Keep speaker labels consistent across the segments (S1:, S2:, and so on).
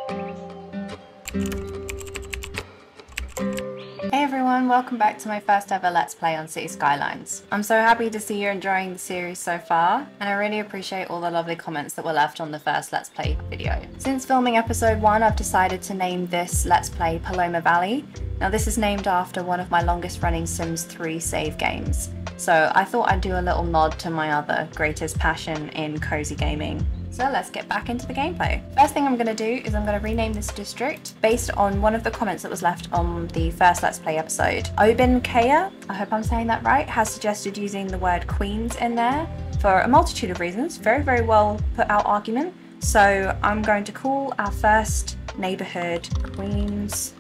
S1: Hey everyone, welcome back to my first ever Let's Play on Cities Skylines. I'm so happy to see you're enjoying the series so far, and I really appreciate all the lovely comments that were left on the first Let's Play video. Since filming episode 1, I've decided to name this Let's Play Paloma Valley. Now this is named after one of my longest running Sims 3 save games, so I thought I'd do a little nod to my other greatest passion in cozy gaming. So let's get back into the gameplay. First thing I'm going to do is I'm going to rename this district based on one of the comments that was left on the first Let's Play episode. Theobenkaya, I hope I'm saying that right, has suggested using the word Queens in there for a multitude of reasons. Very, very well put out argument. So I'm going to call our first neighbourhood Queens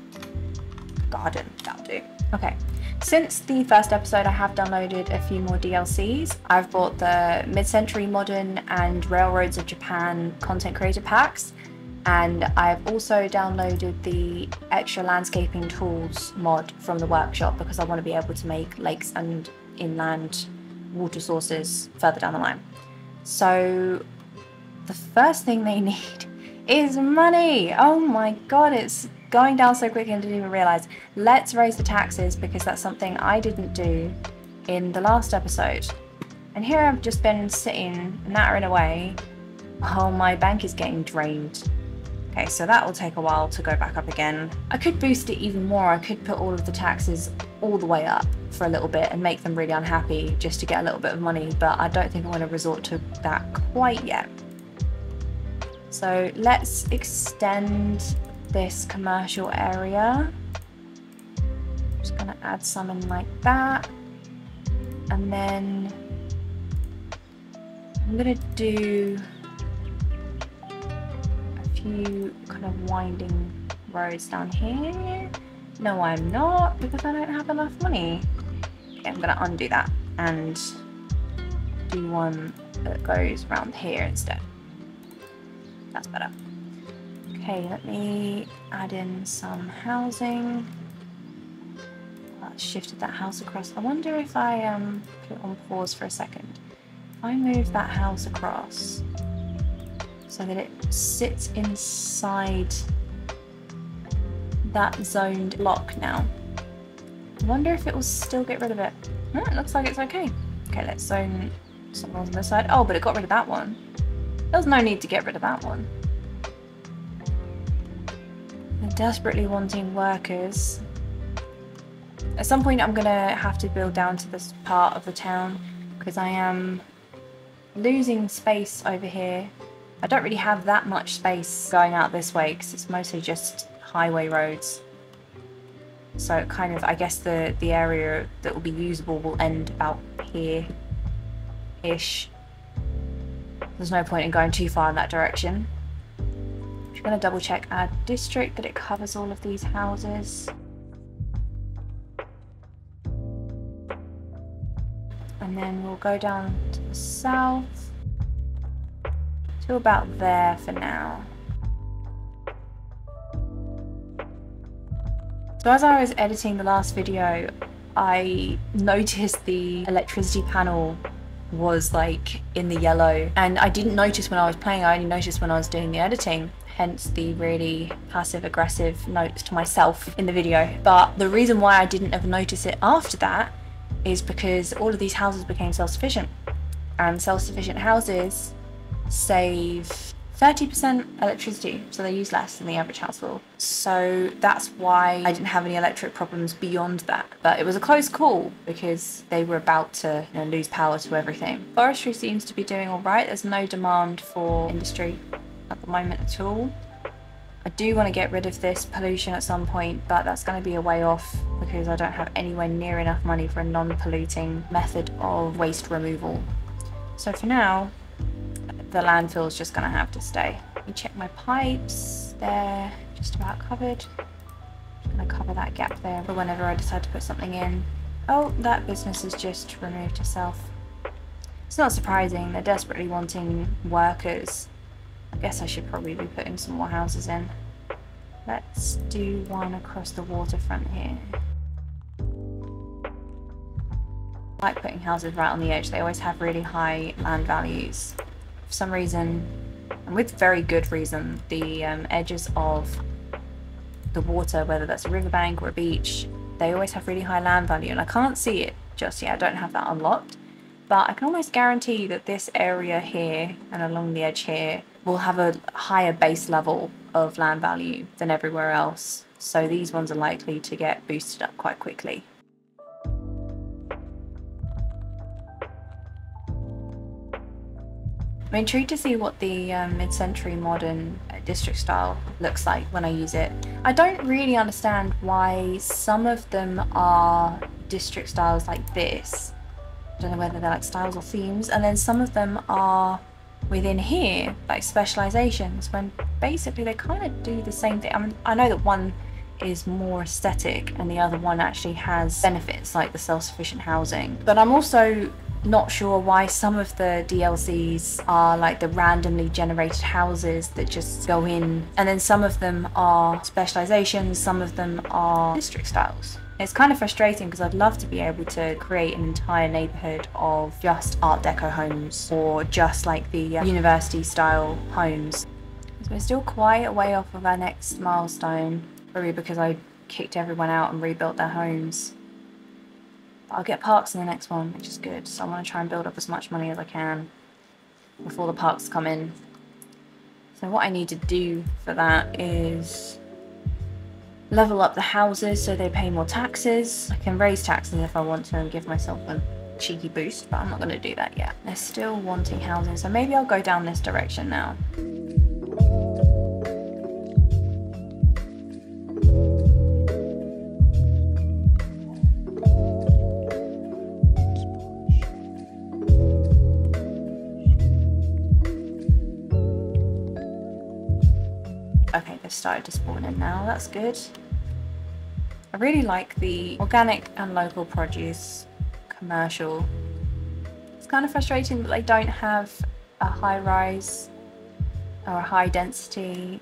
S1: Garden. That'll do. Okay. Since the first episode, I have downloaded a few more DLCs. I've bought the Mid-Century Modern and Railroads of Japan content creator packs, and I've also downloaded the extra landscaping tools mod from the workshop because I want to be able to make lakes and inland water sources further down the line. So the first thing they need is money. Oh my god, it's going down so quickly I didn't even realise. Let's raise the taxes because that's something I didn't do in the last episode. And here I've just been sitting, nattering away while my bank is getting drained. Okay, so that will take a while to go back up again. I could boost it even more. I could put all of the taxes all the way up for a little bit and make them really unhappy just to get a little bit of money, but I don't think I'm going to resort to that quite yet. So let's extend this commercial area. I'm just gonna add some in like that, and then I'm gonna do a few kind of winding roads down here. No, I'm not, because I don't have enough money. Okay, I'm gonna undo that and do one that goes around here instead. That's better. Okay, let me add in some housing. I shifted that house across. I wonder if I put it on pause for a second. If I move that house across so that it sits inside that zoned block now. I wonder if it will still get rid of it. It looks like it's okay. Okay, let's zone something on this side. Oh, but it got rid of that one. There's no need to get rid of that one. Desperately wanting workers. At some point I'm gonna have to build down to this part of the town because I am losing space over here. I don't really have that much space going out this way because it's mostly just highway roads. So kind of, I guess the area that will be usable will end about here-ish. There's no point in going too far in that direction. I'm going to double check our district that it covers all of these houses. And then we'll go down to the south to about there for now. So as I was editing the last video, I noticed the electricity panel was like in the yellow, and I didn't notice when I was playing. I only noticed when I was doing the editing, hence the really passive-aggressive notes to myself in the video. But the reason why I didn't ever notice it after that is because all of these houses became self-sufficient, and self-sufficient houses save 30% electricity, so they use less than the average household. So that's why I didn't have any electric problems beyond that. But it was a close call because they were about to, you know, lose power to everything. Forestry seems to be doing all right. There's no demand for industry at the moment at all. I do want to get rid of this pollution at some point, but that's going to be a way off because I don't have anywhere near enough money for a non-polluting method of waste removal. So for now, the landfill is just going to have to stay. Let me check my pipes. They're just about covered. I'm going to cover that gap there for whenever I decide to put something in. Oh, that business has just removed itself. It's not surprising. They're desperately wanting workers. I guess I should probably be putting some more houses in. Let's do one across the waterfront here. I like putting houses right on the edge. They always have really high land values. For some reason, and with very good reason. The edges of the water, whether that's a riverbank or a beach, they always have really high land value, and I can't see it just yet. I don't have that unlocked, but I can almost guarantee that this area here and along the edge here will have a higher base level of land value than everywhere else. So these ones are likely to get boosted up quite quickly. I'm intrigued to see what the mid-century modern district style looks like when I use it. I don't really understand why some of them are district styles like this. I don't know whether they're like styles or themes, and then some of them are within here like specializations, when basically they kind of do the same thing. I mean, I know that one is more aesthetic and the other one actually has benefits like the self-sufficient housing, but I'm also not sure why some of the DLCs are like the randomly generated houses that just go in, and then some of them are specializations, some of them are district styles. It's kind of frustrating because I'd love to be able to create an entire neighborhood of just Art Deco homes or just like the university style homes. So we're still quite a way off of our next milestone, probably because I kicked everyone out and rebuilt their homes. I'll get Parcs in the next one, which is good. So I want to try and build up as much money as I can before the Parcs come in. So what I need to do for that is level up the houses so they pay more taxes. I can raise taxes if I want to and give myself a cheeky boost, but I'm not going to do that yet. They're still wanting housing, so maybe I'll go down this direction now. Okay, they've started to spawn in now, that's good. I really like the organic and local produce commercial. It's kind of frustrating that they don't have a high rise or a high density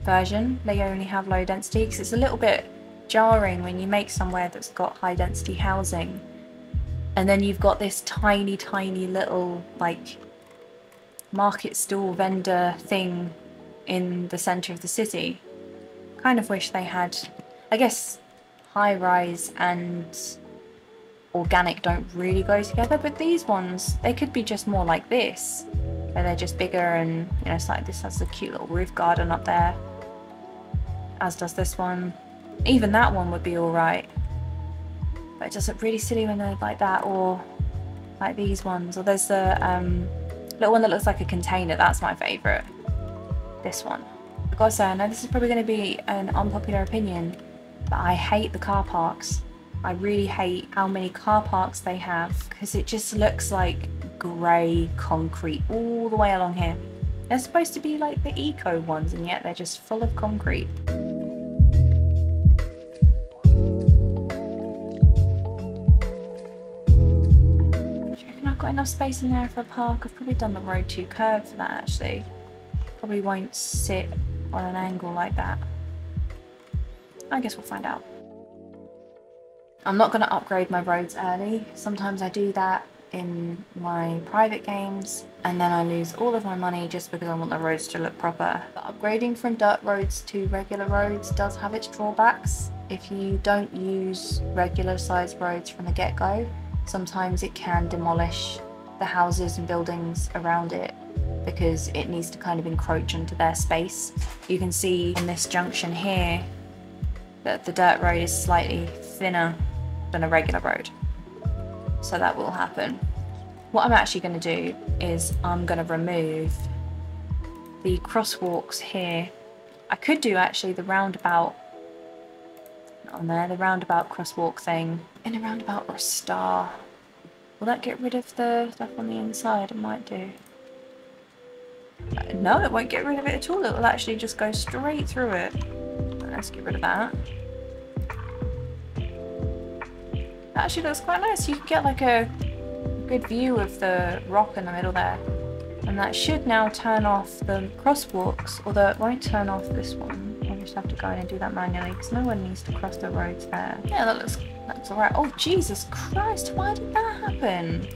S1: version. They only have low density, because it's a little bit jarring when you make somewhere that's got high density housing and then you've got this tiny little like market stall vendor thing in the center of the city. Kind of wish they had, I guess high rise and organic don't really go together, but these ones, they could be just more like this, where they're just bigger, and you know, it's like this has a cute little roof garden up there, as does this one. Even that one would be alright, but it does look really silly when they're like that, or like these ones. Or there's the little one that looks like a container, that's my favourite. This one. I've got to say, I know this is probably going to be an unpopular opinion, but I hate the car parks. I really hate how many car parks they have, because it just looks like grey concrete all the way along here. They're supposed to be like the eco ones, and yet they're just full of concrete. Do you reckon I've got enough space in there for a park? I've probably done the road too curved for that actually. Probably won't sit on an angle like that. I guess we'll find out. I'm not going to upgrade my roads early. Sometimes I do that in my private games and then I lose all of my money just because I want the roads to look proper. But upgrading from dirt roads to regular roads does have its drawbacks. If you don't use regular sized roads from the get-go, sometimes it can demolish the houses and buildings around it, because it needs to kind of encroach into their space. You can see in this junction here that the dirt road is slightly thinner than a regular road. So that will happen. What I'm actually going to do is I'm going to remove the crosswalks here. I could do actually the roundabout on there, the roundabout crosswalk thing, in a roundabout or a star. Will that get rid of the stuff on the inside? It might do. No, it won't get rid of it at all. It will actually just go straight through it. Let's get rid of that. That actually looks quite nice. You can get like a good view of the rock in the middle there. And that should now turn off the crosswalks, although it won't turn off this one. I'll just have to go in and do that manually because no one needs to cross the roads there. Yeah, that looks alright. Oh, Jesus Christ, why did that happen?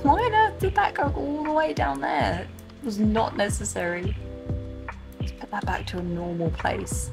S1: Why on earth did that go all the way down there? It was not necessary. Let's put that back to a normal place.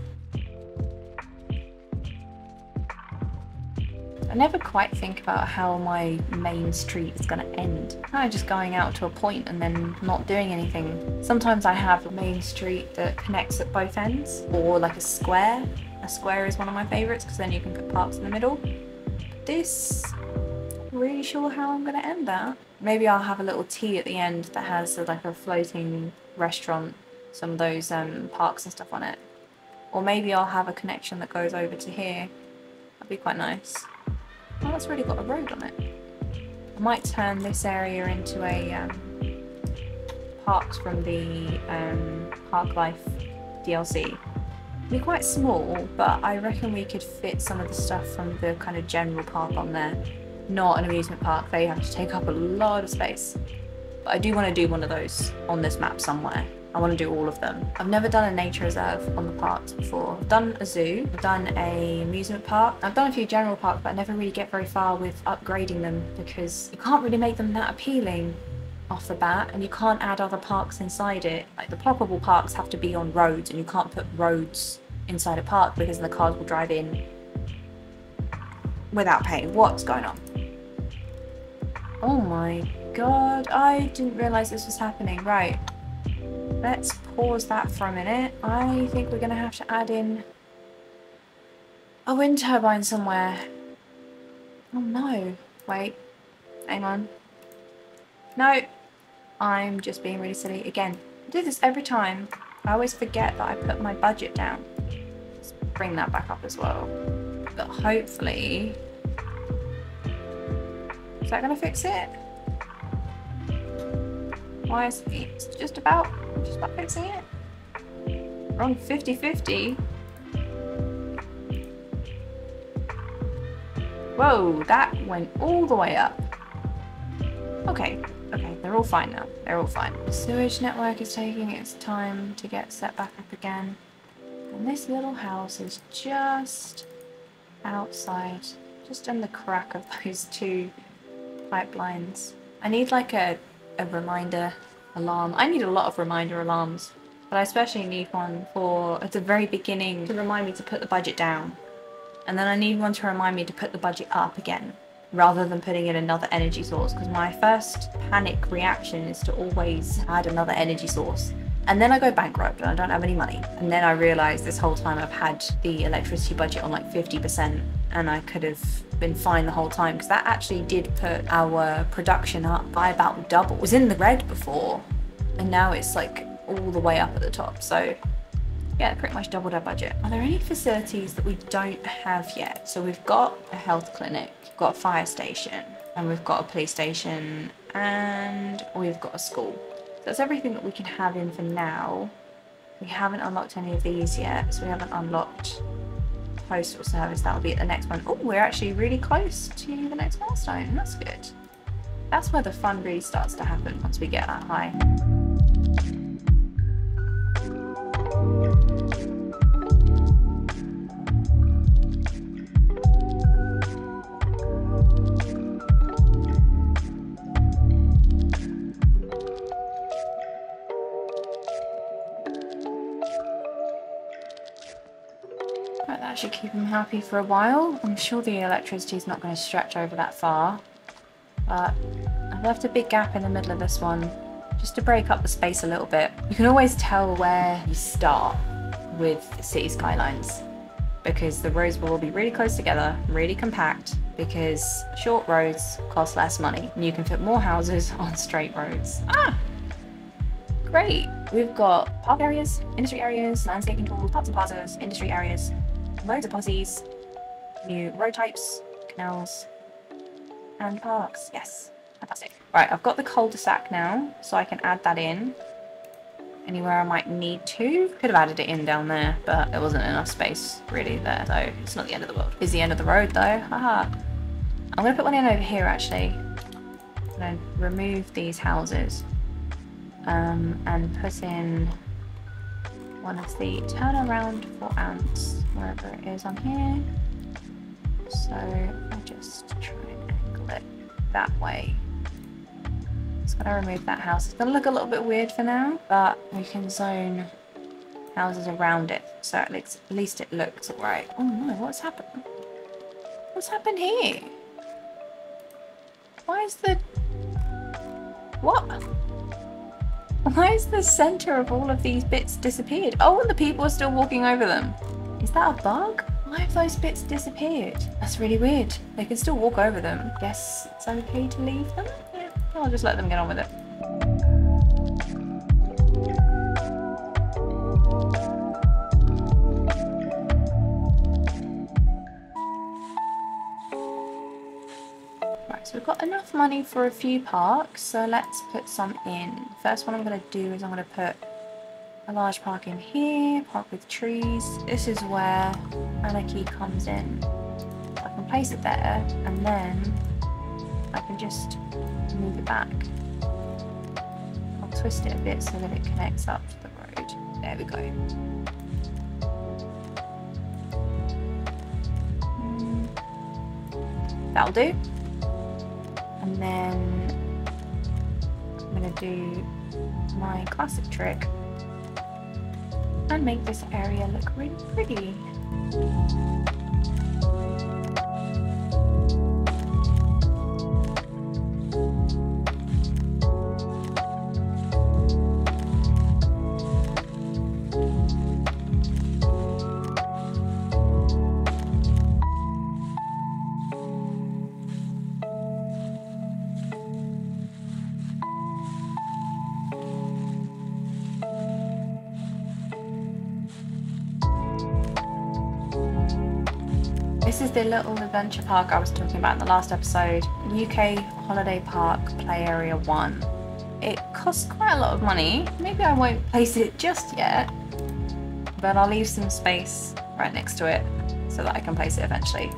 S1: I never quite think about how my main street is going to end. Kind of just going out to a point and then not doing anything. Sometimes I have a main street that connects at both ends, or like a square. A square is one of my favourites because then you can put parks in the middle. But this, I'm really sure how I'm going to end that. Maybe I'll have a little T at the end that has like a floating restaurant, some of those parks and stuff on it. Or maybe I'll have a connection that goes over to here. That'd be quite nice. Oh, that's really got a road on it. I might turn this area into a Parcs from the Park Life DLC. It'd be quite small, but I reckon we could fit some of the stuff from the kind of general park on there. Not an amusement park, they have to take up a lot of space. But I do want to do one of those on this map somewhere. I want to do all of them. I've never done a nature reserve on the parks before. I've done a zoo, I've done an amusement park. I've done a few general parks, but I never really get very far with upgrading them because you can't really make them that appealing off the bat, and you can't add other parks inside it. Like the walkable parks have to be on roads, and you can't put roads inside a park because the cars will drive in without paying. What's going on? Oh my god, I didn't realise this was happening. Right. Let's pause that for a minute. I think we're going to have to add in a wind turbine somewhere. Oh no. Wait. Hang on. No. I'm just being really silly. Again, I do this every time. I always forget that I put my budget down. Let's bring that back up as well. But hopefully... Is that going to fix it? Why is it just about fixing it? Wrong 50-50. Whoa, that went all the way up. Okay, they're all fine now. They're all fine. The sewage network is taking its time to get set back up again. And this little house is just outside, just in the crack of those two pipelines. I need like a reminder alarm. I need a lot of reminder alarms, but I especially need one for at the very beginning to remind me to put the budget down, and then I need one to remind me to put the budget up again rather than putting in another energy source, because my first panic reaction is to always add another energy source, and then I go bankrupt and I don't have any money, and then I realise this whole time I've had the electricity budget on like 50% and I could have been fine the whole time, because that actually did put our production up by about double. It was in the red before and now it's like all the way up at the top, so yeah, pretty much doubled our budget. Are there any facilities that we don't have yet? So we've got a health clinic, we've got a fire station, and we've got a police station, and we've got a school. So that's everything that we can have in for now. We haven't unlocked any of these yet, so we haven't unlocked postal service. That'll be at the next one. Oh, we're actually really close to the next milestone. That's good. That's where the fun really starts to happen, once we get that high. Right, that should keep him happy for a while. I'm sure the electricity is not going to stretch over that far, but I've left a big gap in the middle of this one just to break up the space a little bit. You can always tell where you start with Cities Skylines, because the roads will all be really close together, really compact, because short roads cost less money and you can fit more houses on straight roads. Ah! Great! We've got park areas, industry areas, landscaping tools, parks and plazas, industry areas, loads of Cosys, new road types, canals, and parks. Yes, fantastic. Right, I've got the cul-de-sac now, so I can add that in anywhere I might need to. Could have added it in down there, but there wasn't enough space really there, so it's not the end of the world. It's the end of the road though, haha. I'm gonna put one in over here actually. I'm gonna remove these houses and put in one of the turnaround for ants, wherever it is on here. So I just try and angle it that way. Just gonna remove that house. It's gonna look a little bit weird for now, but we can zone houses around it, so at least it looks alright. Oh no, what's happened? What's happened here? Why is the... What? Why is the center of all of these bits disappeared? Oh, and the people are still walking over them. Is that a bug? Why have those bits disappeared? That's really weird. They can still walk over them. Guess it's okay to leave them? Yeah, I'll just let them get on with it. Right, so we've got enough money for a few parks, so let's put some in. First one I'm going to do is I'm going to put a large park in here, park with trees. This is where Anarchy comes in. I can place it there, and then I can just move it back. I'll twist it a bit so that it connects up to the road. There we go. That'll do. And then I'm going to do my classic trick and make this area look really pretty. This is the little adventure park I was talking about in the last episode, UK Holiday Park Play Area 1. It costs quite a lot of money. Maybe I won't place it just yet, but I'll leave some space right next to it so that I can place it eventually.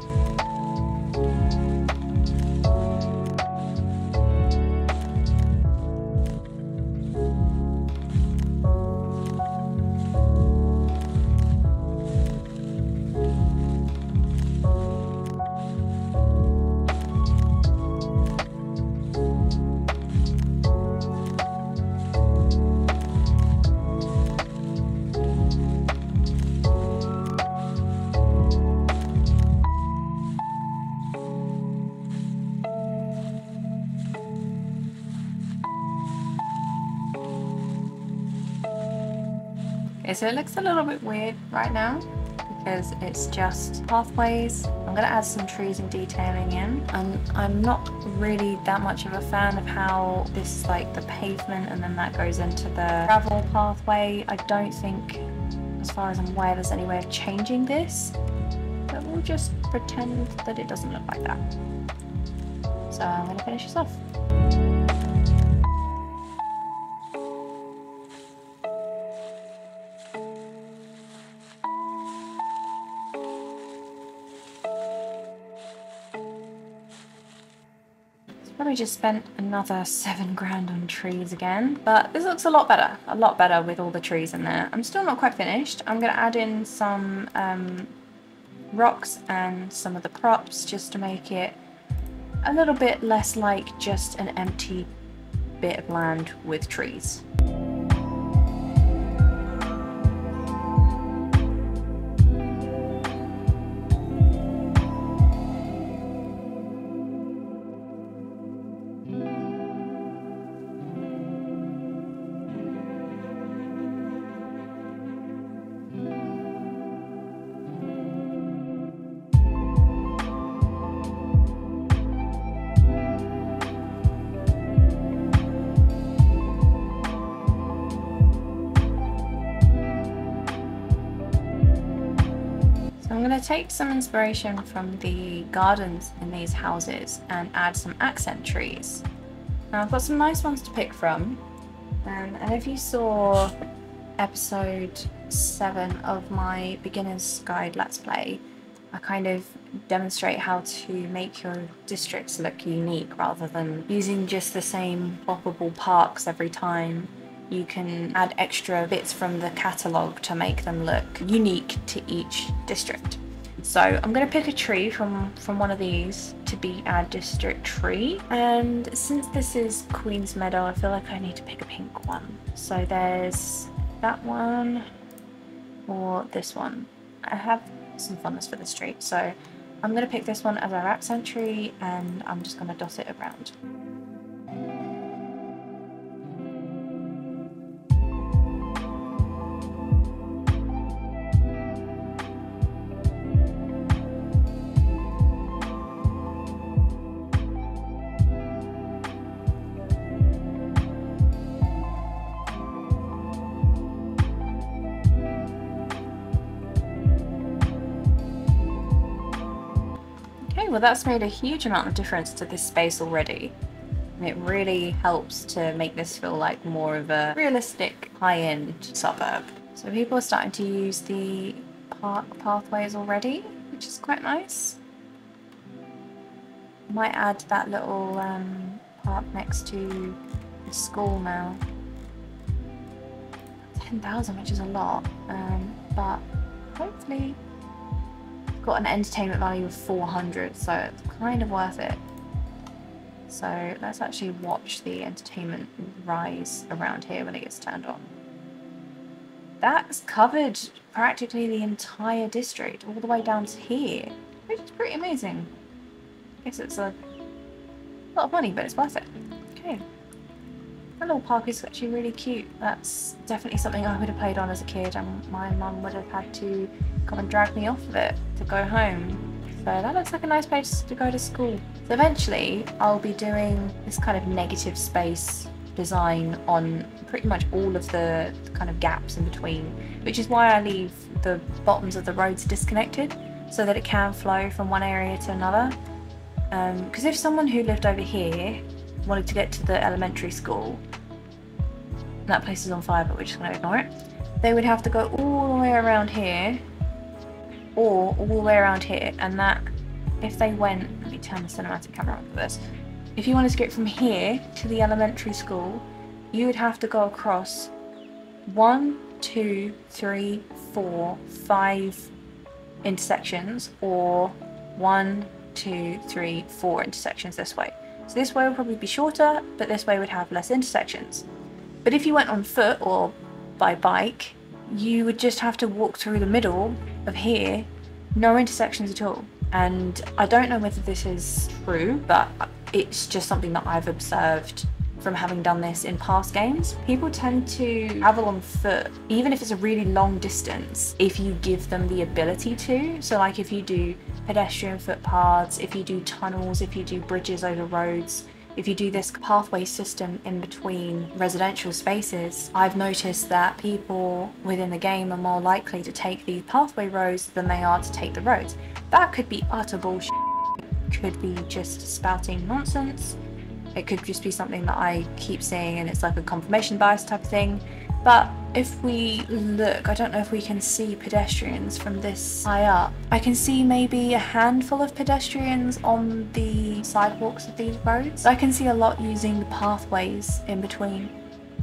S1: Okay, so it looks a little bit weird right now because it's just pathways. I'm going to add some trees and detailing in. I'm not really that much of a fan of how this is like the pavement and then that goes into the gravel pathway. I don't think, as far as I'm aware, there's any way of changing this, but we'll just pretend that it doesn't look like that. So I'm going to finish this off. Probably just spent another 7 grand on trees again, but this looks a lot better with all the trees in there. I'm still not quite finished. I'm going to add in some rocks and some of the props just to make it a little bit less like just an empty bit of land with trees. I'm going to take some inspiration from the gardens in these houses and add some accent trees. Now I've got some nice ones to pick from, and if you saw episode 7 of my beginner's guide let's play, I kind of demonstrate how to make your districts look unique rather than using just the same walkable parks every time. You can add extra bits from the catalogue to make them look unique to each district. So I'm going to pick a tree from one of these to be our district tree. And since this is Queen's Meadow, I feel like I need to pick a pink one. So there's that one or this one. I have some fondness for this tree, so I'm going to pick this one as our accent tree, and I'm just going to dot it around. Well, that's made a huge amount of difference to this space already. And it really helps to make this feel like more of a realistic high-end suburb. So people are starting to use the park pathways already, which is quite nice. Might add that little park next to the school now. 10,000, which is a lot, but hopefully got an entertainment value of 400, so it's kind of worth it. So let's actually watch the entertainment rise around here when it gets turned on. That's covered practically the entire district, all the way down to here, which is pretty amazing. I guess it's a lot of money, but it's worth it. Okay. That little park is actually really cute. That's definitely something I would have played on as a kid, and my mum would have had to come and drag me off of it to go home. So that looks like a nice place to go to school. So eventually I'll be doing this kind of negative space design on pretty much all of the kind of gaps in between, which is why I leave the bottoms of the roads disconnected so that it can flow from one area to another. Because if someone who lived over here wanted to get to the elementary school, that place is on fire, but we're just going to ignore it, they would have to go all the way around here, or all the way around here, and that, if they went, let me turn the cinematic camera on for this, if you wanted to get from here to the elementary school, you would have to go across 1, 2, 3, 4, 5 intersections, or 1, 2, 3, 4 intersections this way. So this way would probably be shorter, but this way would have less intersections. But if you went on foot or by bike, you would just have to walk through the middle of here, no intersections at all. And I don't know whether this is true, but it's just something that I've observed from having done this in past games. People tend to travel on foot, even if it's a really long distance, if you give them the ability to. So like if you do pedestrian footpaths, if you do tunnels, if you do bridges over roads, if you do this pathway system in between residential spaces, I've noticed that people within the game are more likely to take these pathway roads than they are to take the roads. That could be utter bullshit, could be just spouting nonsense, it could just be something that I keep seeing and it's like a confirmation bias type of thing. But if we look, I don't know if we can see pedestrians from this high up. I can see maybe a handful of pedestrians on the sidewalks of these roads. I can see a lot using the pathways in between.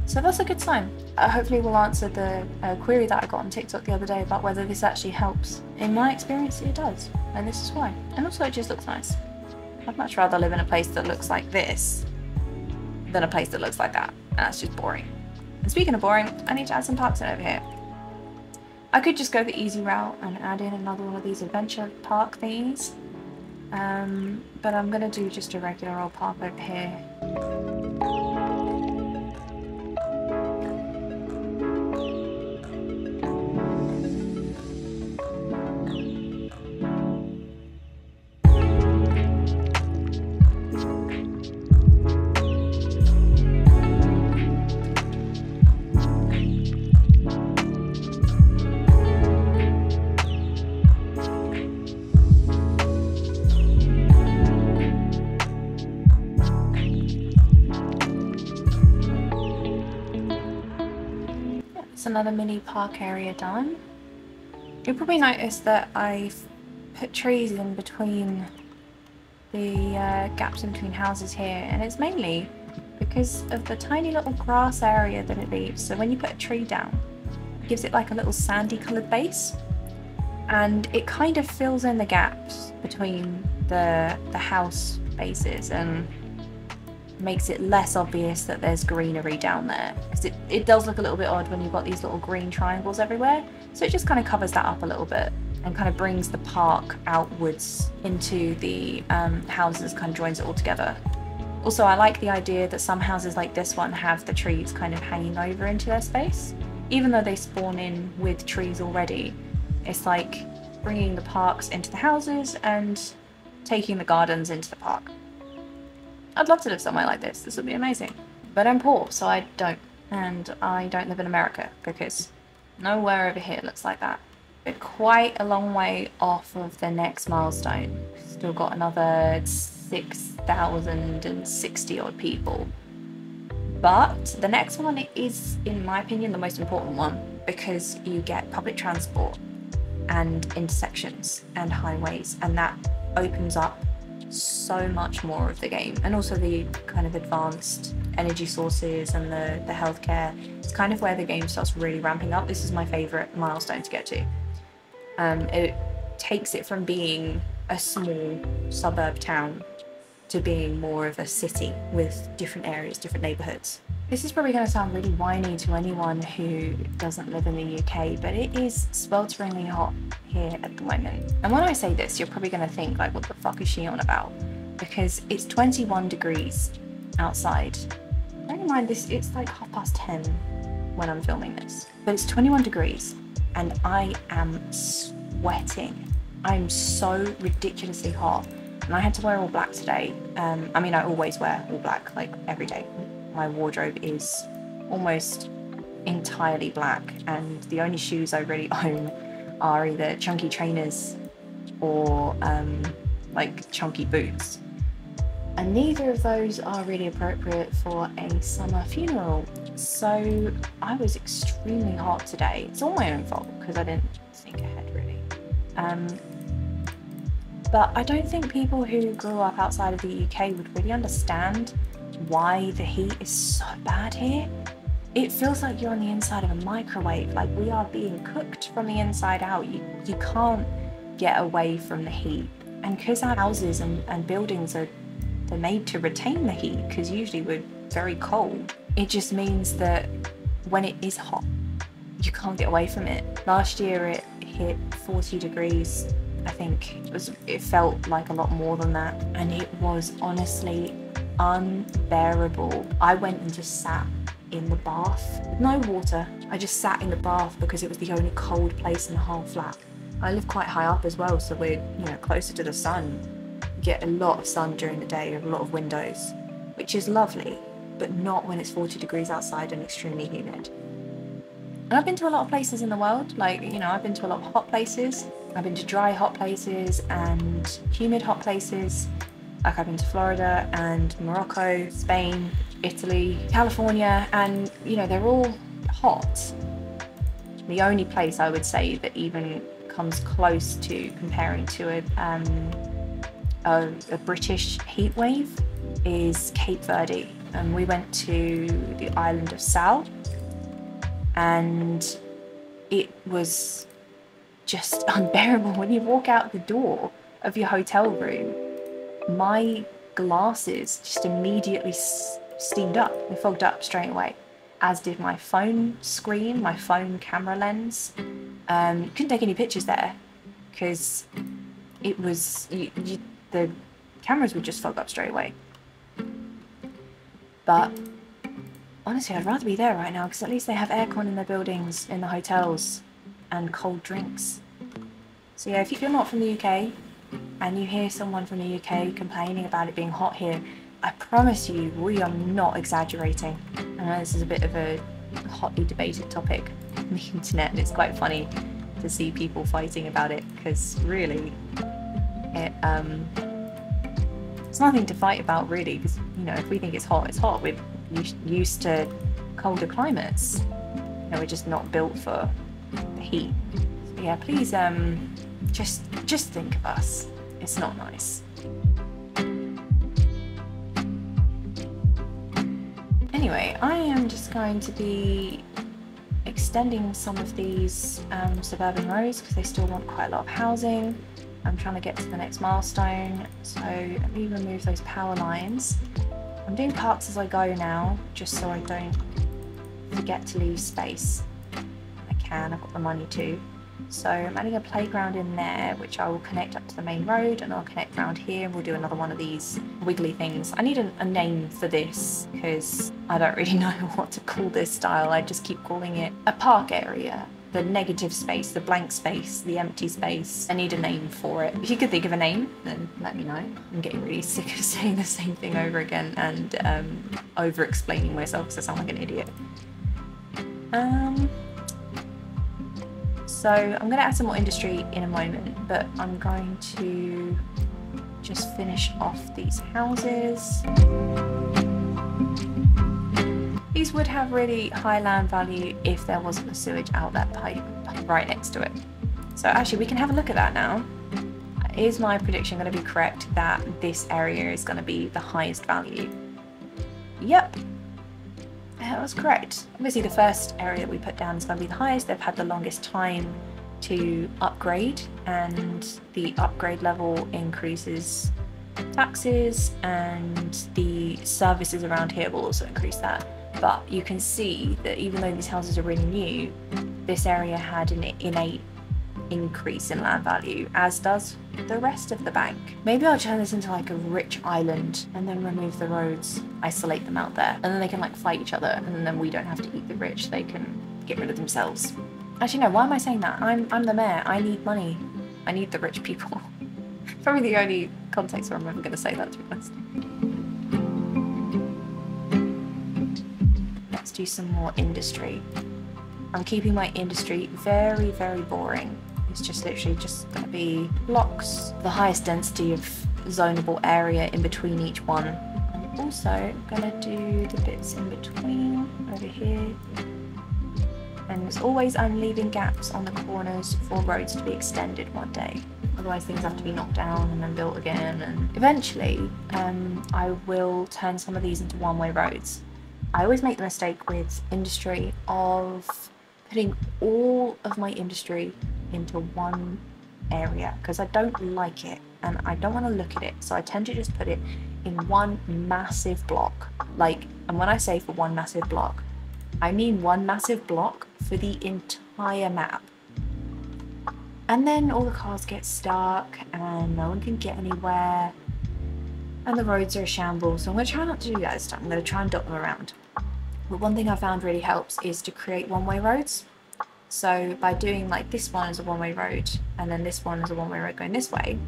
S1: So that's a good sign. Hopefully we'll answer the query that I got on TikTok the other day about whether this actually helps. In my experience it does, and this is why. And also it just looks nice. I'd much rather live in a place that looks like this than a place that looks like that. And that's just boring. And speaking of boring, I need to add some parks in over here. I could just go the easy route and add in another one of these adventure park thingies. But I'm going to do just a regular old park over here. Another mini park area done. You'll probably notice that I've put trees in between the gaps in between houses here, and it's mainly because of the tiny little grass area that it leaves. So when you put a tree down, it gives it like a little sandy coloured base. and it kind of fills in the gaps between the house bases and makes it less obvious that there's greenery down there, because it does look a little bit odd when you've got these little green triangles everywhere. So it just kind of covers that up a little bit and kind of brings the park outwards into the houses, kind of joins it all together. Also, I like the idea that some houses like this one have the trees kind of hanging over into their space. Even though they spawn in with trees already, it's like bringing the parks into the houses and taking the gardens into the park. I'd love to live somewhere like this. This would be amazing. But I'm poor, so I don't. And I don't live in America, because nowhere over here looks like that. We're quite a long way off of the next milestone. Still got another 6,060 odd people. But the next one is, in my opinion, the most important one, because you get public transport and intersections and highways, and that opens up so much more of the game. And also the kind of advanced energy sources and the healthcare. It's kind of where the game starts really ramping up. This is my favorite milestone to get to. It takes it from being a small suburb town to being more of a city with different areas, different neighborhoods. This is probably going to sound really whiny to anyone who doesn't live in the UK, but it is swelteringly hot here at the moment. And when I say this, you're probably going to think, like, what the fuck is she on about? Because it's 21 degrees outside. Bear in mind, it's like 10:30 when I'm filming this, but it's 21 degrees and I am sweating. I'm so ridiculously hot. And I had to wear all black today. I mean, I always wear all black, like, every day. My wardrobe is almost entirely black, and the only shoes I really own are either chunky trainers or like chunky boots. And neither of those are really appropriate for a summer funeral. So I was extremely hot today. It's all my own fault because I didn't think ahead really. But I don't think people who grew up outside of the UK would really understand why the heat is so bad here. It feels like you're on the inside of a microwave, like we are being cooked from the inside out. You can't get away from the heat. And because our houses and buildings are they're made to retain the heat, because usually we're very cold, it just means that when it is hot, you can't get away from it. Last year it hit 40 degrees. I think it felt like a lot more than that, and it was honestly unbearable. I went and just sat in the bath with no water. I just sat in the bath because it was the only cold place in the whole flat. I live quite high up as well, so we're, you know, closer to the sun. We get a lot of sun during the day, a lot of windows, which is lovely, but not when it's 40 degrees outside and extremely humid. And I've been to a lot of places in the world, like, you know, I've been to a lot of hot places. I've been to dry hot places and humid hot places. Like, I've been to Florida and Morocco, Spain, Italy, California, and, you know, they're all hot. The only place I would say that even comes close to comparing to a British heat wave is Cape Verde. And we went to the island of Sal, and it was just unbearable. When you walk out the door of your hotel room, my glasses just immediately steamed up. They fogged up straight away, as did my phone screen, my phone camera lens. Couldn't take any pictures there because it was the cameras would just fog up straight away. But honestly, I'd rather be there right now because at least they have aircon in their buildings, in the hotels, and cold drinks. So yeah, if you're not from the UK and you hear someone from the UK complaining about it being hot here, I promise you, we are not exaggerating. I know this is a bit of a hotly debated topic on the internet, and it's quite funny to see people fighting about it, because really, it's nothing to fight about really, because, you know, if we think it's hot, it's hot. We're used to colder climates. You know, we're just not built for the heat. So yeah, please, just think of us. It's not nice. Anyway, I am just going to be extending some of these suburban roads because they still want quite a lot of housing. I'm trying to get to the next milestone, so let me remove those power lines. I'm doing parts as I go now, just so I don't forget to leave space. I can, I've got the money to. So I'm adding a playground in there, which I will connect up to the main road, and I'll connect around here, and we'll do another one of these wiggly things. I need a name for this, because I don't really know what to call this style. I just keep calling it a park area. The negative space, the blank space, the empty space. I need a name for it. If you could think of a name, then let me know. I'm getting really sick of saying the same thing over again and over-explaining myself because I sound like an idiot. So I'm going to add some more industry in a moment, but I'm going to just finish off these houses. These would have really high land value if there wasn't a sewage outlet pipe right next to it. So actually we can have a look at that now. Is my prediction going to be correct that this area is going to be the highest value? Yep, that was correct. Obviously the first area that we put down is going to be the highest. They've had the longest time to upgrade, and the upgrade level increases taxes, and the services around here will also increase that. But you can see that even though these houses are really new, this area had an innate increase in land value, as does the rest of the bank. Maybe I'll turn this into like a rich island and then remove the roads, isolate them out there, and then they can like fight each other, and then we don't have to eat the rich, they can get rid of themselves. Actually no, why am I saying that? I'm the mayor, I need money. I need the rich people. Probably the only context where I'm ever going to say that, to be honest. Let's do some more industry. I'm keeping my industry very, very boring. It's just literally just going to be blocks, the highest density of zonable area in between each one. And also I'm going to do the bits in between over here. And as always, I'm leaving gaps on the corners for roads to be extended one day. Otherwise things have to be knocked down and then built again. And eventually I will turn some of these into one-way roads. I always make the mistake with industry of putting all of my industry into one area because I don't like it and I don't want to look at it, so I tend to just put it in one massive block. And when I say for one massive block, I mean one massive block for the entire map. And then all the cars get stuck and no one can get anywhere and the roads are a shambles. So I'm going to try not to do that this time. I'm going to try and dot them around. But one thing I found really helps is to create one-way roads. So by doing like this one as a one-way road and then this one as a one-way road going this way,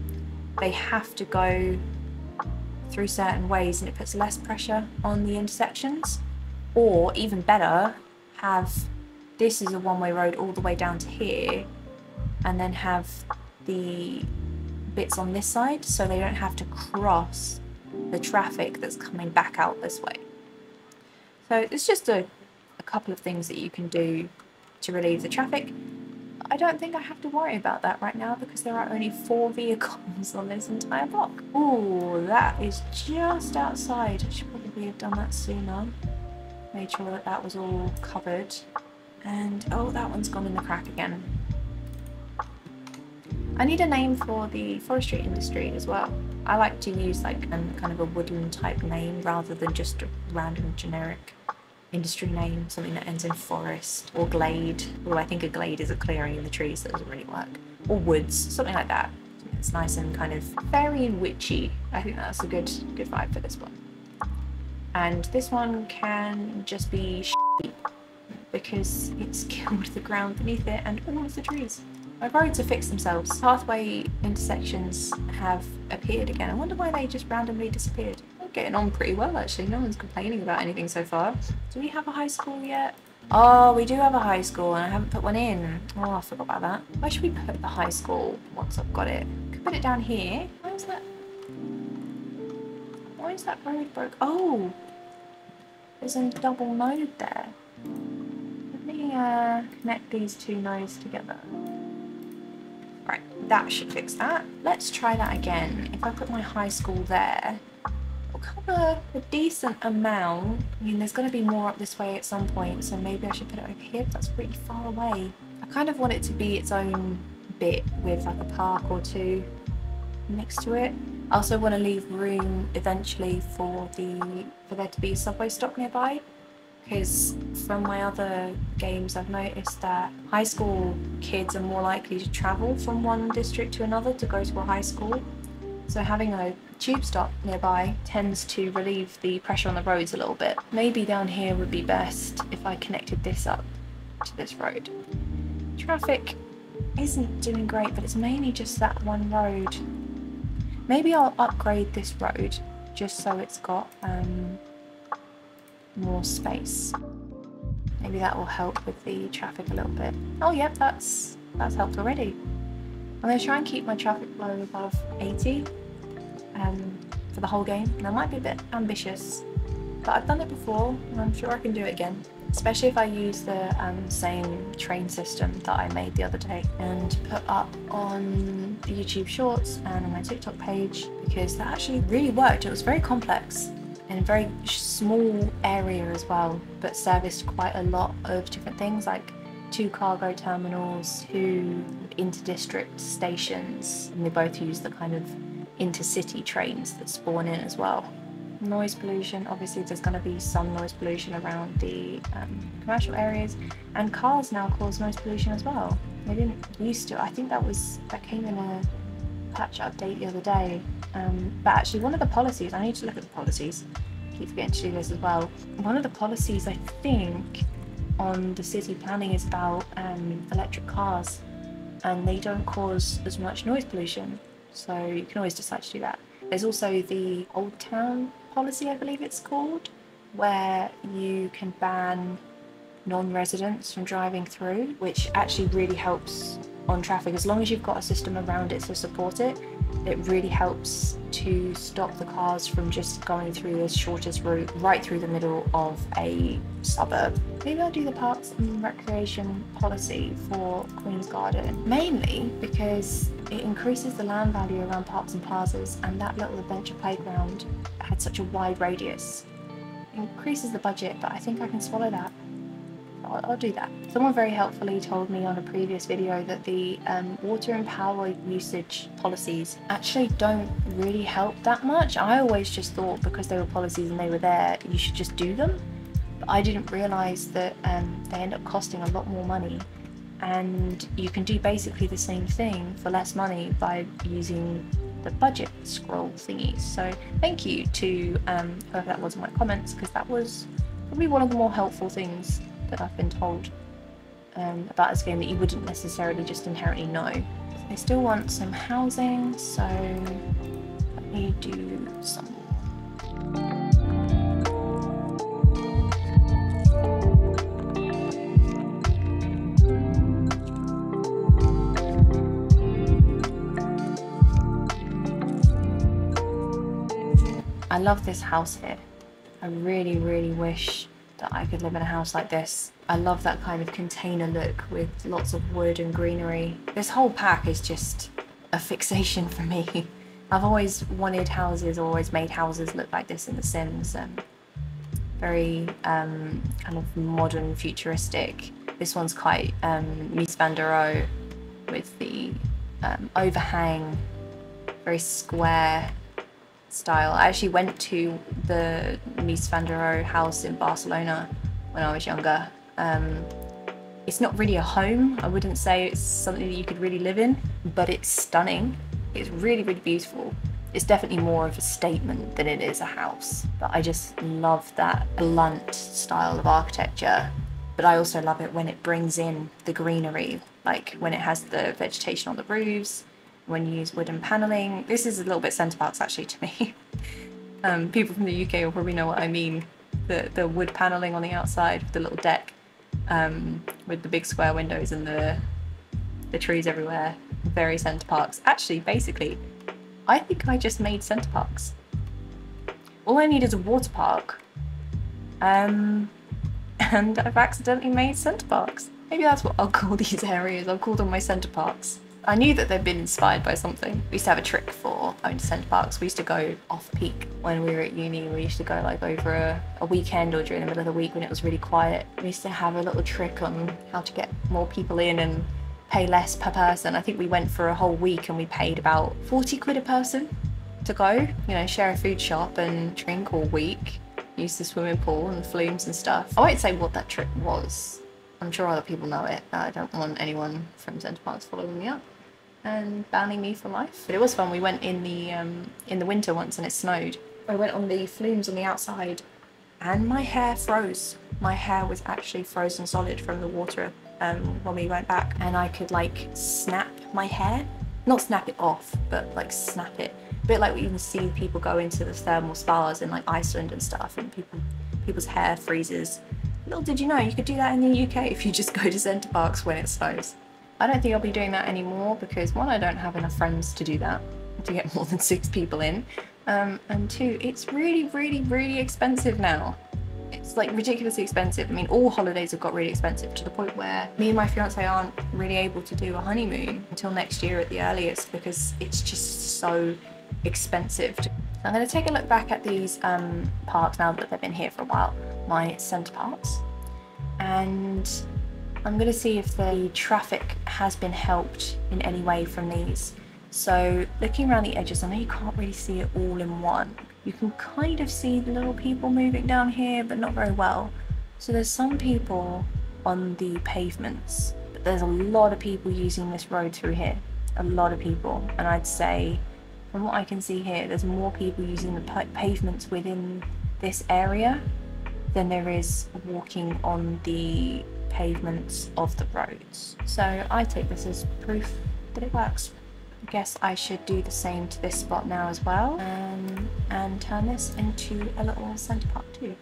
S1: they have to go through certain ways and it puts less pressure on the intersections. Or even better, have this as a one-way road all the way down to here and then have the bits on this side so they don't have to cross the traffic that's coming back out this way. So it's just a couple of things that you can do to relieve the traffic. I don't think I have to worry about that right now because there are only 4 vehicles on this entire block. Ooh, that is just outside. I should probably have done that sooner. Made sure that that was all covered. And oh, that one's gone in the crack again. I need a name for the forestry industry as well. I like to use like kind of a woodland type name rather than just a random generic industry name, something that ends in forest or glade. Although I think a glade is a clearing in the trees, so that doesn't really work. Or woods, something like that. It's nice and kind of fairy and witchy. I think that's a good vibe for this one. And this one can just be shit because it's killed the ground beneath it and all of the trees. My roads have fixed themselves. Pathway intersections have appeared again. I wonder why they just randomly disappeared. They're getting on pretty well actually. No one's complaining about anything so far. Do we have a high school yet? Oh, we do have a high school and I haven't put one in. Oh, I forgot about that. Where should we put the high school once I've got it? Could put it down here. Where's that? Why is that road broke? Oh, there's a double node there. Let me connect these 2 nodes together. Right, that should fix that. Let's try that again. If I put my high school there, I'll cover a decent amount. I mean, there's going to be more up this way at some point, so maybe I should put it over here, but that's pretty far away. I kind of want it to be its own bit with like a park or two next to it. I also want to leave room eventually for there to be a subway stop nearby, because from my other games I've noticed that high school kids are more likely to travel from one district to another to go to a high school. So having a tube stop nearby tends to relieve the pressure on the roads a little bit. Maybe down here would be best if I connected this up to this road. Traffic isn't doing great, but it's mainly just that one road. Maybe I'll upgrade this road just so it's got more space. Maybe that will help with the traffic a little bit. Oh yep, that's helped already. I'm going to try and keep my traffic flow above 80 for the whole game. That might be a bit ambitious, but I've done it before and I'm sure I can do it again. Especially if I use the same train system that I made the other day and put up on the YouTube Shorts and on my TikTok page, because that actually really worked. It was very complex in a very small area as well, but serviced quite a lot of different things, like 2 cargo terminals, 2 inter-district stations, and they both use the kind of intercity trains that spawn in as well. Noise pollution, obviously there's going to be some noise pollution around the commercial areas, and cars now cause noise pollution as well. They didn't used to. I think that came in a patch update the other day. But actually one of the policies, I need to look at the policies, I keep forgetting to do this as well. One of the policies I think on the city planning is about electric cars, and they don't cause as much noise pollution, so you can always decide to do that. There's also the Old Town policy, I believe it's called, where you can ban non-residents from driving through, which actually really helps on traffic. As long as you've got a system around it to support it, it really helps to stop the cars from just going through the shortest route right through the middle of a suburb. Maybe I'll do the Parks and Recreation policy for Queen's Garden, mainly because it increases the land value around parks and plazas, and that little adventure playground had such a wide radius. It increases the budget, but I think I can swallow that. I'll do that. Someone very helpfully told me on a previous video that the water and power usage policies actually don't really help that much. I always just thought because they were policies and they were there, you should just do them. But I didn't realise that they end up costing a lot more money, and you can do basically the same thing for less money by using the budget scroll thingies. So thank you to whoever that was in my comments, because that was probably one of the more helpful things that I've been told about this game that you wouldn't necessarily just inherently know. They still want some housing, so let me do some more. I love this house here. I really, really wish that I could live in a house like this. I love that kind of container look with lots of wood and greenery. This whole pack is just a fixation for me. I've always wanted houses, always made houses look like this in The Sims. Very kind of modern, futuristic. This one's quite Mies van der Rohe with the overhang, very square style. I actually went to the Mies van der Rohe house in Barcelona when I was younger. It's not really a home. I wouldn't say it's something that you could really live in, but it's stunning. It's really, really beautiful. It's definitely more of a statement than it is a house. But I just love that blunt style of architecture. But I also love it when it brings in the greenery, like when it has the vegetation on the roofs, when you use wooden panelling. This is a little bit Centre Parcs actually to me. People from the UK will probably know what I mean. The wood panelling on the outside with the little deck, with the big square windows and the trees everywhere. Very Centre Parcs. Actually, basically, I think I just made Centre Parcs. All I need is a water park. And I've accidentally made Centre Parcs. Maybe that's what I'll call these areas. I'll call them my Centre Parcs. I knew that they'd been inspired by something. We used to have a trick for going to Centre Parcs. We used to go off peak when we were at uni. We used to go like over a weekend or during the middle of the week when it was really quiet. We used to have a little trick on how to get more people in and pay less per person. I think we went for a whole week and we paid about 40 quid a person to go, you know, share a food shop and drink all week, use the swimming pool and flumes and stuff. I won't say what that trick was. I'm sure other people know it. I don't want anyone from Centre Parcs following me up and banning me for life. But it was fun. We went in the winter once and it snowed. I went on the flumes on the outside and my hair froze. My hair was actually frozen solid from the water when we went back, and I could like snap my hair. Not snap it off, but like snap it. A bit like what you can see people go into the thermal spas in like Iceland and stuff, and people's hair freezes. Little did you know you could do that in the UK if you just go to Centre Parcs when it snows. I don't think I'll be doing that anymore because one, I don't have enough friends to do that, to get more than 6 people in. And two, it's really expensive now. It's like ridiculously expensive. I mean, all holidays have got really expensive to the point where me and my fiance aren't really able to do a honeymoon until next year at the earliest because it's just so expensive. I'm going to take a look back at these parks now that they've been here for a while, my Centre Parcs, and I'm going to see if the traffic has been helped in any way from these. So looking around the edges, I know you can't really see it all in one. You can kind of see the little people moving down here, but not very well. So there's some people on the pavements, but there's a lot of people using this road through here. A lot of people. And I'd say, from what I can see here, there's more people using the pavements within this area than there is walking on the pavements of the roads. So I take this as proof that it works. I guess I should do the same to this spot now as well, and turn this into a little Centre Parc too.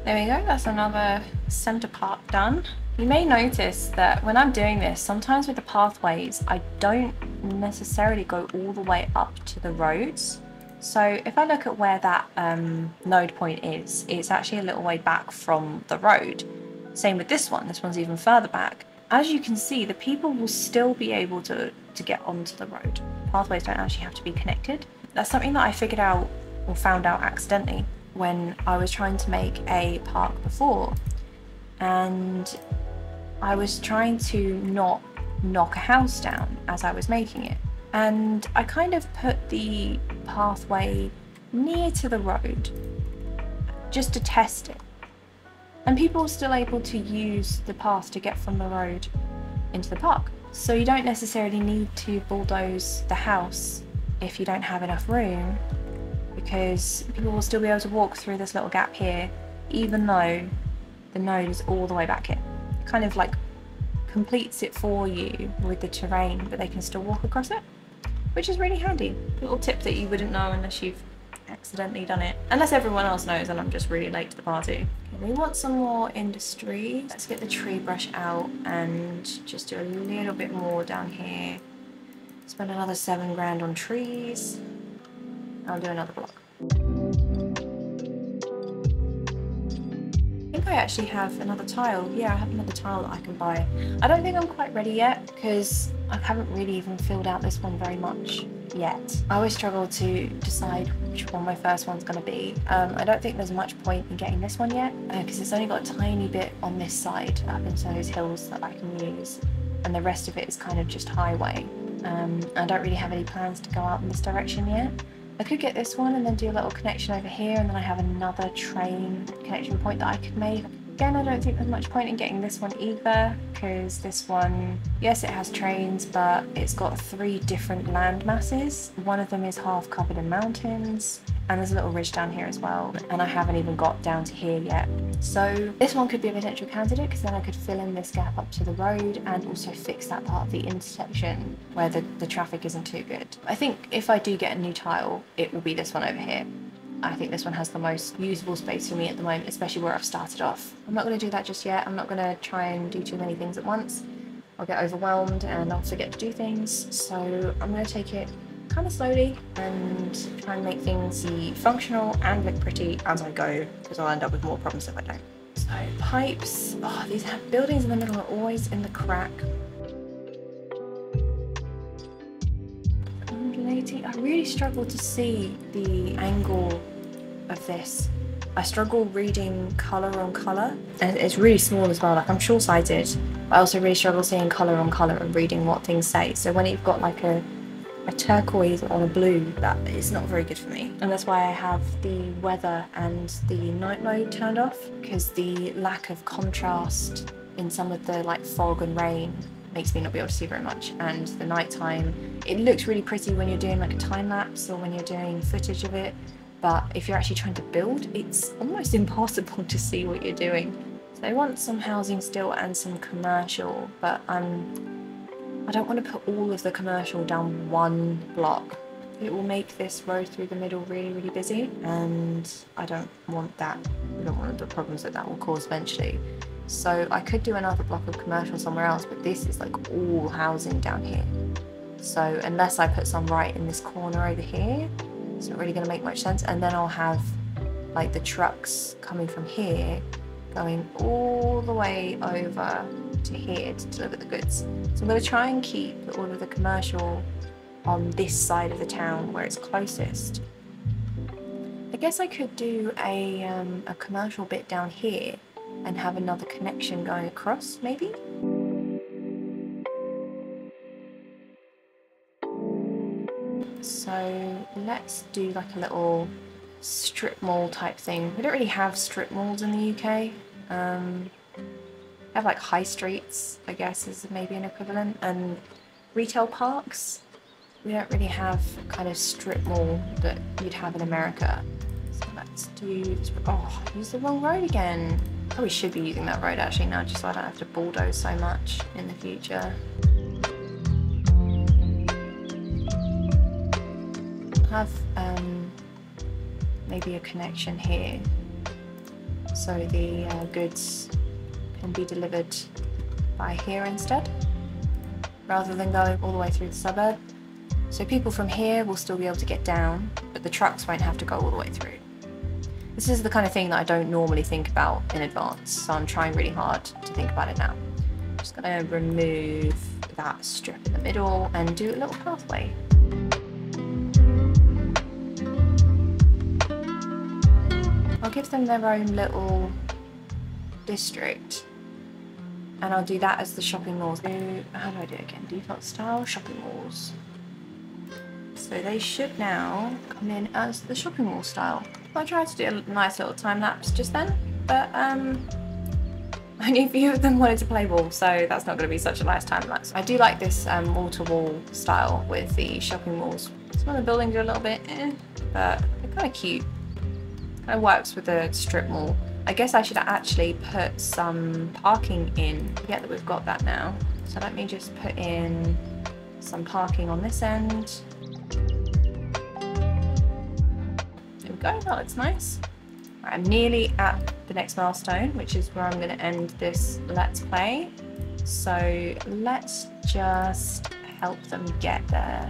S1: There we go, that's another Centre Parc done. You may notice that when I'm doing this, sometimes with the pathways, I don't necessarily go all the way up to the roads. So if I look at where that node point is, it's actually a little way back from the road. Same with this one's even further back. As you can see, the people will still be able to get onto the road. Pathways don't actually have to be connected. That's something that I figured out or found out accidentally when I was trying to make a park before, and I was trying to not knock a house down as I was making it, and I kind of put the pathway near to the road just to test it, and people were still able to use the path to get from the road into the park. So you don't necessarily need to bulldoze the house if you don't have enough room, because people will still be able to walk through this little gap here, even though the node is all the way back here. It kind of like completes it for you with the terrain, but they can still walk across it, which is really handy. Little tip that you wouldn't know unless you've accidentally done it. Unless everyone else knows and I'm just really late to the party. Okay, we want some more industry. Let's get the tree brush out and just do a little bit more down here. Spend another 7 grand on trees. I'll do another block. I think I actually have another tile. Yeah, I have another tile that I can buy. I don't think I'm quite ready yet because I haven't really even filled out this one very much. yet. I always struggle to decide which one my first one's going to be. I don't think there's much point in getting this one yet because it's only got a tiny bit on this side up into those hills that I can use, and the rest of it is kind of just highway. I don't really have any plans to go out in this direction yet. I could get this one and then do a little connection over here, and then I have another train connection point that I could make. Again, I don't think there's much point in getting this one either, because this one, yes, it has trains, but it's got 3 different land masses. One of them is half covered in mountains, and there's a little ridge down here as well, and I haven't even got down to here yet. So this one could be a potential candidate, because then I could fill in this gap up to the road and also fix that part of the intersection where the traffic isn't too good. I think if I do get a new tile, it will be this one over here. I think this one has the most usable space for me at the moment, especially where I've started off. I'm not going to do that just yet. I'm not going to try and do too many things at once. I'll get overwhelmed and I'll forget to do things. So I'm going to take it kind of slowly and try and make things be functional and look pretty as I go, because I'll end up with more problems if I don't. So pipes, oh, these buildings in the middle are always in the crack. 180, I really struggle to see the angle of this. I struggle reading colour on colour, and it's really small as well. Like, I'm short-sighted, but I also really struggle seeing colour on colour and reading what things say. So when you've got like a turquoise on a blue, that is not very good for me. And that's why I have the weather and the night mode turned off, because the lack of contrast in some of the like fog and rain makes me not be able to see very much. And the nighttime, it looks really pretty when you're doing like a time lapse or when you're doing footage of it, but if you're actually trying to build, it's almost impossible to see what you're doing. So I want some housing still and some commercial, but I don't want to put all of the commercial down one block. It will make this road through the middle really, really busy, and I don't want that. I don't want the problems that that will cause eventually. So I could do another block of commercial somewhere else, but this is like all housing down here. So unless I put some right in this corner over here, it's not really going to make much sense. And then I'll have like the trucks coming from here, going all the way over to here to deliver the goods. So I'm going to try and keep all of the commercial on this side of the town where it's closest. I guess I could do a commercial bit down here and have another connection going across, maybe? So let's do like a little strip mall type thing. We don't really have strip malls in the UK. Have like high streets, I guess, is maybe an equivalent, and retail parks. We don't really have kind of strip mall that you'd have in America. So let's do, oh, I used the wrong road again. Probably should be using that road actually now, just so I don't have to bulldoze so much in the future. Have maybe a connection here, so the goods can be delivered by here instead, rather than going all the way through the suburb. So people from here will still be able to get down, but the trucks won't have to go all the way through. This is the kind of thing that I don't normally think about in advance, so I'm trying really hard to think about it now. I'm just going to remove that strip in the middle and do a little pathway. I'll give them their own little district, and I'll do that as the shopping malls. How do I do it again? Default style, shopping malls. So they should now come in as the shopping mall style. I tried to do a nice little time lapse just then, but only a few of them wanted to play ball, so that's not going to be such a nice time lapse. I do like this wall-to-wall style with the shopping malls. Some of the buildings are a little bit but they're kind of cute. Kind of works with the strip mall. I guess I should actually put some parking in. Forget that we've got that now. So let me just put in some parking on this end. There we go, that looks nice. Right, I'm nearly at the next milestone, which is where I'm going to end this Let's Play. So let's just help them get there.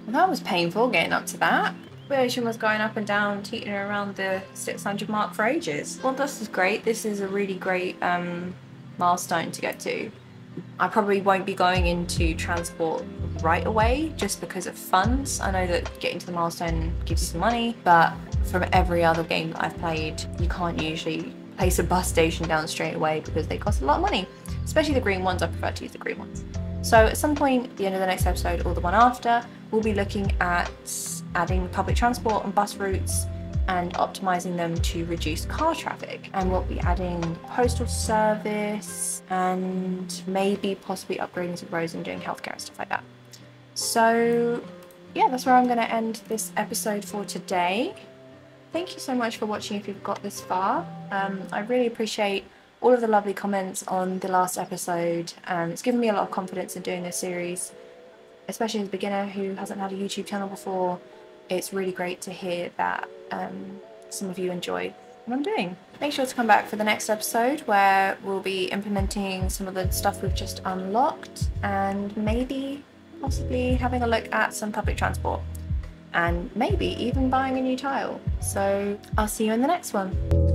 S1: That was painful getting up to that. Population was going up and down, teetering around the 600 mark for ages. Well, this is great. This is a really great milestone to get to. I probably won't be going into transport right away just because of funds. I know that getting to the milestone gives you some money, but from every other game that I've played, you can't usually place a bus station down straight away because they cost a lot of money, especially the green ones. I prefer to use the green ones. So at some point at the end of the next episode or the one after, we'll be looking at adding public transport and bus routes and optimizing them to reduce car traffic. And we'll be adding postal service and maybe possibly upgrading some roads and doing healthcare and stuff like that. So yeah, that's where I'm going to end this episode for today. Thank you so much for watching if you've got this far. I really appreciate all of the lovely comments on the last episode. It's given me a lot of confidence in doing this series, especially as a beginner who hasn't had a YouTube channel before. It's really great to hear that some of you enjoy what I'm doing. Make sure to come back for the next episode where we'll be implementing some of the stuff we've just unlocked and maybe possibly having a look at some public transport and maybe even buying a new tile. So I'll see you in the next one.